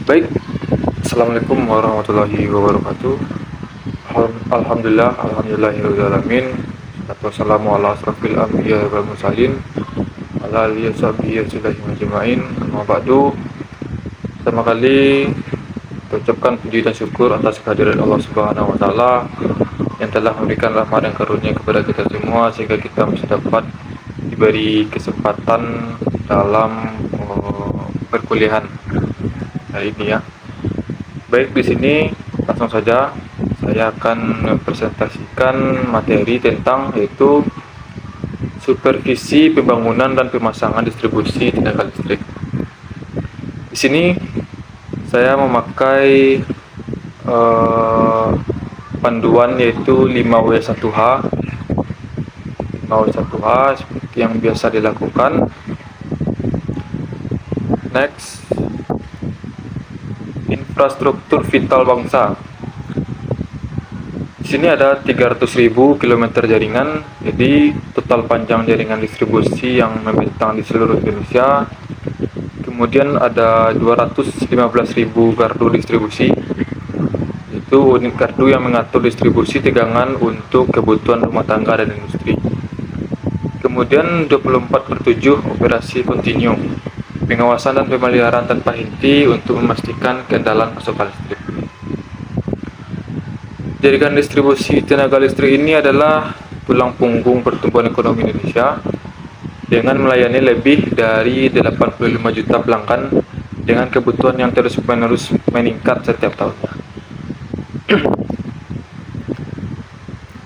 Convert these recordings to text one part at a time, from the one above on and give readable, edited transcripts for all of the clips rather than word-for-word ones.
Baik, Assalamualaikum warahmatullahi wabarakatuh. Alhamdulillahirrahmanirrahim. Wassalamu ala asrafil anbiya wal mursalin ala alihi washabihi ajmain. Amma ba'du. Pertama kali ucapkan puji dan syukur atas kehadiran Allah Subhanahu wa taala yang telah memberikan rahmat dan karunia kepada kita semua sehingga kita masih dapat diberi kesempatan dalam perkuliahan hari ini ya. Baik, di sini langsung saja saya akan mempresentasikan materi tentang yaitu supervisi pembangunan dan pemasangan distribusi tenaga listrik. Di sini saya memakai panduan yaitu 5W1H. 5W1H seperti yang biasa dilakukan. Next, infrastruktur vital bangsa. Di sini ada 300.000 km jaringan, jadi total panjang jaringan distribusi yang membentang di seluruh Indonesia. Kemudian ada 215.000 gardu distribusi, itu unit gardu yang mengatur distribusi tegangan untuk kebutuhan rumah tangga dan industri. Kemudian 24/7 operasi kontinu, pengawasan dan pemeliharaan tanpa henti untuk memastikan keandalan pasokan listrik. Jaringan distribusi tenaga listrik ini adalah tulang punggung pertumbuhan ekonomi Indonesia dengan melayani lebih dari 85 juta pelanggan dengan kebutuhan yang terus-menerus meningkat setiap tahunnya.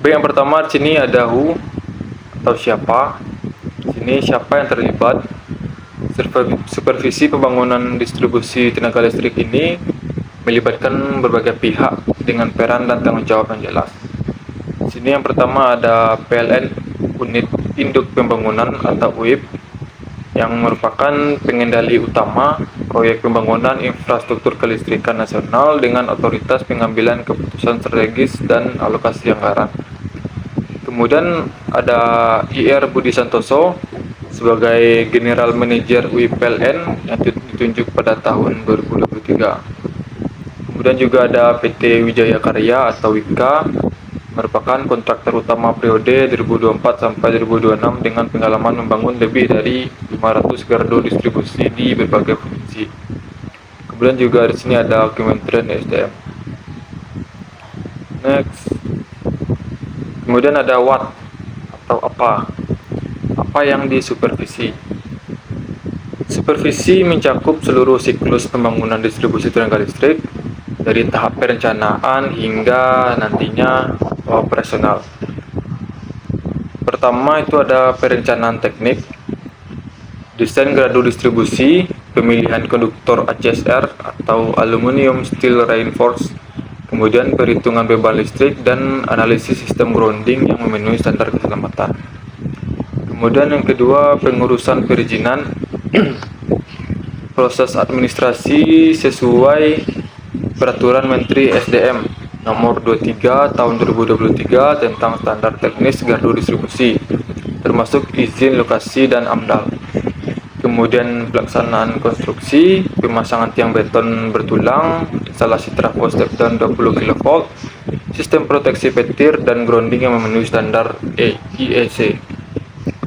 Baik, yang pertama di sini ada who atau siapa. Di sini siapa yang terlibat. Supervisi pembangunan distribusi tenaga listrik ini melibatkan berbagai pihak dengan peran dan tanggung jawab yang jelas. Di sini yang pertama ada PLN, Unit Induk Pembangunan atau UIP, yang merupakan pengendali utama proyek pembangunan infrastruktur kelistrikan nasional dengan otoritas pengambilan keputusan strategis dan alokasi anggaran. Kemudian ada IR Budi Santoso sebagai General Manager UIP PLN yang ditunjuk pada tahun 2023. Kemudian juga ada PT Wijaya Karya atau WIKA, merupakan kontraktor utama periode 2024 sampai 2026 dengan pengalaman membangun lebih dari 500 gardu distribusi di berbagai provinsi. Kemudian juga di sini ada Kementerian SDM. Next. Kemudian ada what atau apa. Apa yang disupervisi? Supervisi mencakup seluruh siklus pembangunan distribusi tenaga listrik dari tahap perencanaan hingga nantinya operasional. Pertama itu ada perencanaan teknik, desain gardu distribusi, pemilihan konduktor ACSR atau aluminium steel reinforced, kemudian perhitungan beban listrik dan analisis sistem grounding yang memenuhi standar keselamatan. Kemudian yang kedua, pengurusan perizinan, proses administrasi sesuai Peraturan Menteri SDM Nomor 23 Tahun 2023 tentang standar teknis gardu distribusi, termasuk izin lokasi dan AMDAL. Kemudian pelaksanaan konstruksi, pemasangan tiang beton bertulang, instalasi trafo step down 20 kV, sistem proteksi petir dan grounding yang memenuhi standar IEC.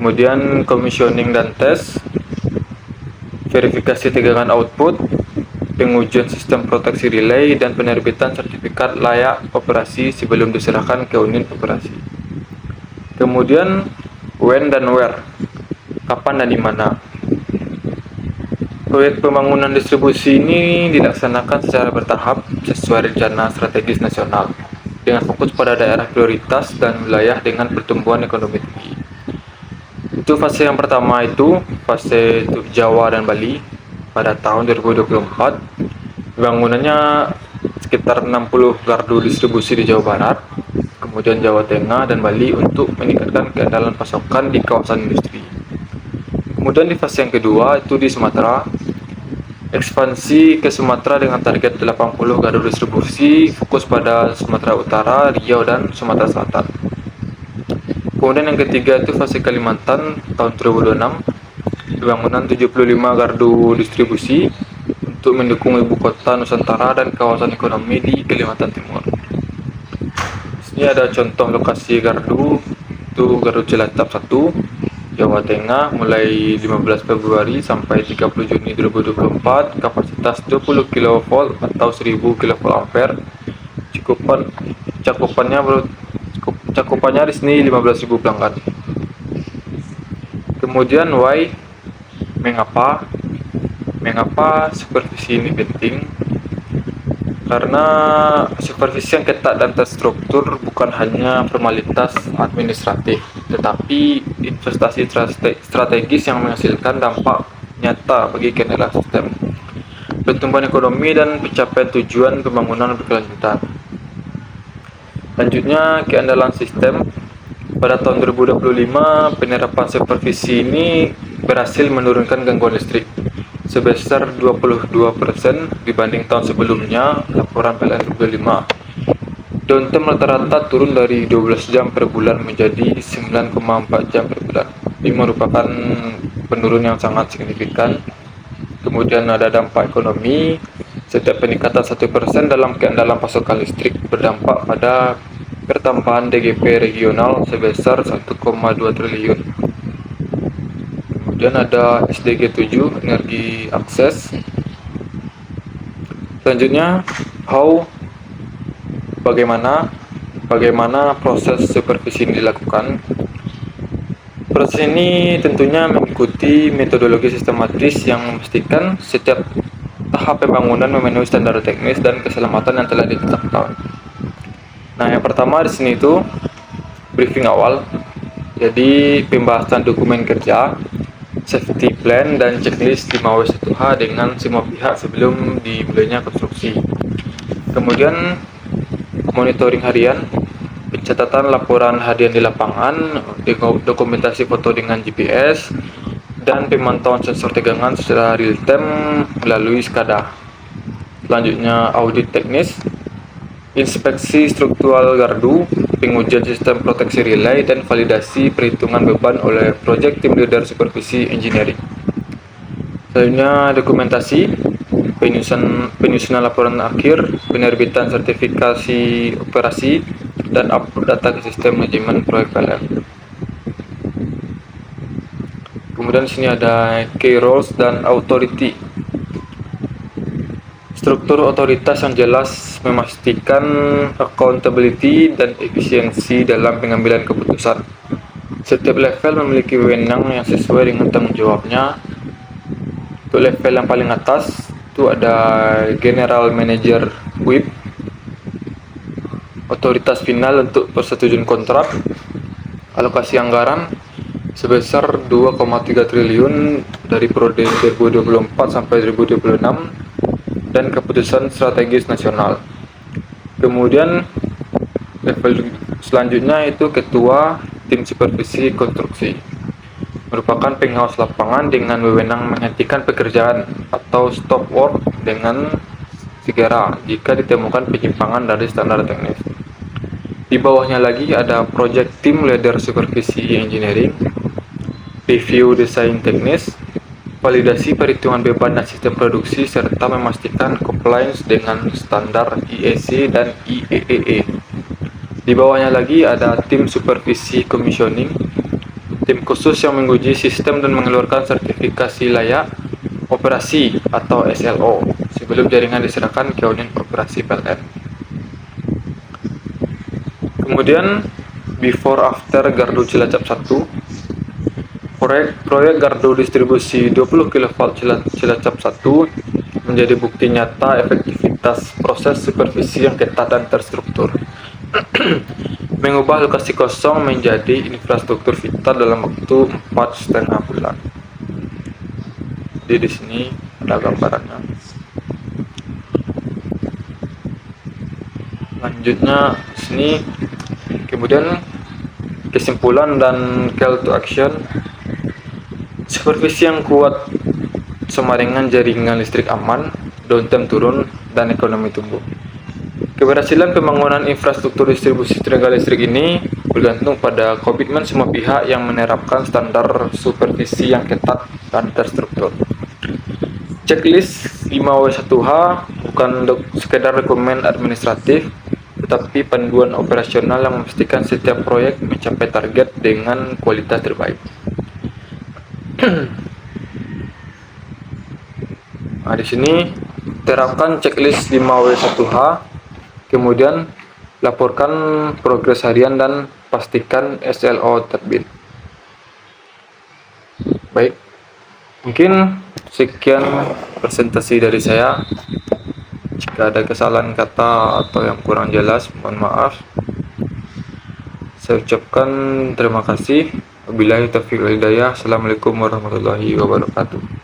Kemudian commissioning dan tes, verifikasi tegangan output, pengujian sistem proteksi relay, dan penerbitan sertifikat layak operasi sebelum diserahkan ke unit operasi. Kemudian when dan where, kapan dan di mana. Proyek pembangunan distribusi ini dilaksanakan secara bertahap sesuai rencana strategis nasional dengan fokus pada daerah prioritas dan wilayah dengan pertumbuhan ekonomi tinggi. Itu fase yang pertama, itu fase Jawa dan Bali. Pada tahun 2024, bangunannya sekitar 60 gardu distribusi di Jawa Barat, kemudian Jawa Tengah dan Bali untuk meningkatkan keandalan pasokan di kawasan industri. Kemudian di fase yang kedua itu di Sumatera, ekspansi ke Sumatera dengan target 80 gardu distribusi, fokus pada Sumatera Utara, Riau dan Sumatera Selatan. Kemudian yang ketiga itu fase Kalimantan tahun 2026, pembangunan 75 gardu distribusi untuk mendukung ibu kota Nusantara dan kawasan ekonomi di Kalimantan Timur. Ini ada contoh lokasi gardu, itu Gardu Cilacap 1, Jawa Tengah, mulai 15 Februari sampai 30 Juni 2024, kapasitas 20 kV atau 1000 kV ampere. Cakupannya di sini 15.000 pelanggan. Kemudian why, mengapa supervisi ini penting? Karena supervisi yang ketat dan terstruktur bukan hanya formalitas administratif, tetapi investasi strategis yang menghasilkan dampak nyata bagi kinerja sistem, pertumbuhan ekonomi, dan pencapaian tujuan pembangunan berkelanjutan. Selanjutnya, keandalan sistem. Pada tahun 2025, penerapan supervisi ini berhasil menurunkan gangguan listrik sebesar 22% dibanding tahun sebelumnya, laporan PLN 2005. Downtime rata-rata turun dari 12 jam per bulan menjadi 9,4 jam per bulan. Ini merupakan penurunan yang sangat signifikan. Kemudian ada dampak ekonomi. Setiap peningkatan 1% dalam keandalan pasokan listrik berdampak pada pertambahan DGP regional sebesar 1,2 triliun. Kemudian ada SDG 7, energi akses. Selanjutnya, bagaimana proses supervisi ini dilakukan. Proses ini tentunya mengikuti metodologi sistematis yang memastikan setiap tahap pembangunan memenuhi standar teknis dan keselamatan yang telah ditetapkan. Nah, yang pertama di sini itu briefing awal. Jadi pembahasan dokumen kerja, safety plan, dan checklist 5W1H dengan semua pihak sebelum dimulainya konstruksi. Kemudian monitoring harian, pencatatan laporan harian di lapangan, dokumentasi foto dengan GPS, dan pemantauan sensor tegangan secara real time melalui SCADA. Selanjutnya audit teknis, inspeksi struktural gardu, pengujian sistem proteksi relay, dan validasi perhitungan beban oleh Project Team Leader Supervisi Engineering. Selanjutnya dokumentasi, penyusunan laporan akhir, penerbitan sertifikasi operasi, dan upload data ke sistem manajemen proyek PLN. Kemudian di sini ada key roles dan authority. Struktur otoritas yang jelas memastikan accountability dan efisiensi dalam pengambilan keputusan. Setiap level memiliki wewenang yang sesuai dengan tanggung jawabnya. Untuk level yang paling atas itu ada General Manager WIP, otoritas final untuk persetujuan kontrak, alokasi anggaran sebesar 2,3 triliun dari periode 2024 sampai 2026, dan keputusan strategis nasional. Kemudian level selanjutnya itu ketua tim supervisi konstruksi, merupakan pengawas lapangan dengan wewenang menghentikan pekerjaan atau stop work dengan segera jika ditemukan penyimpangan dari standar teknis. Di bawahnya lagi ada project team leader supervisi engineering, review desain teknis, validasi perhitungan beban dan sistem produksi, serta memastikan compliance dengan standar IEC dan IEEE. Di bawahnya lagi ada tim supervisi commissioning, tim khusus yang menguji sistem dan mengeluarkan sertifikasi layak operasi atau SLO sebelum jaringan diserahkan ke unit operasi PLN. Kemudian before after gardu Cilacap 1. Proyek gardu distribusi 20 kV Cilacap 1 menjadi bukti nyata efektivitas proses supervisi yang ketat dan terstruktur. Mengubah lokasi kosong menjadi infrastruktur vital dalam waktu 4,5 bulan. Jadi di sini ada gambarannya. Lanjutnya sini, kemudian kesimpulan dan call to action. Supervisi yang kuat sama dengan jaringan listrik aman, downtime turun, dan ekonomi tumbuh. Keberhasilan pembangunan infrastruktur distribusi tenaga listrik ini bergantung pada komitmen semua pihak yang menerapkan standar supervisi yang ketat dan terstruktur. Checklist 5W1H bukan untuk sekedar dokumen administratif, tetapi panduan operasional yang memastikan setiap proyek mencapai target dengan kualitas terbaik. Nah, di sini terapkan checklist 5W1H, kemudian laporkan progres harian dan pastikan SLO terbit. Baik, mungkin sekian presentasi dari saya. Jika ada kesalahan kata atau yang kurang jelas, mohon maaf. Saya ucapkan terima kasih. Wabillahi taufiq wal hidayah. Assalamualaikum warahmatullahi wabarakatuh.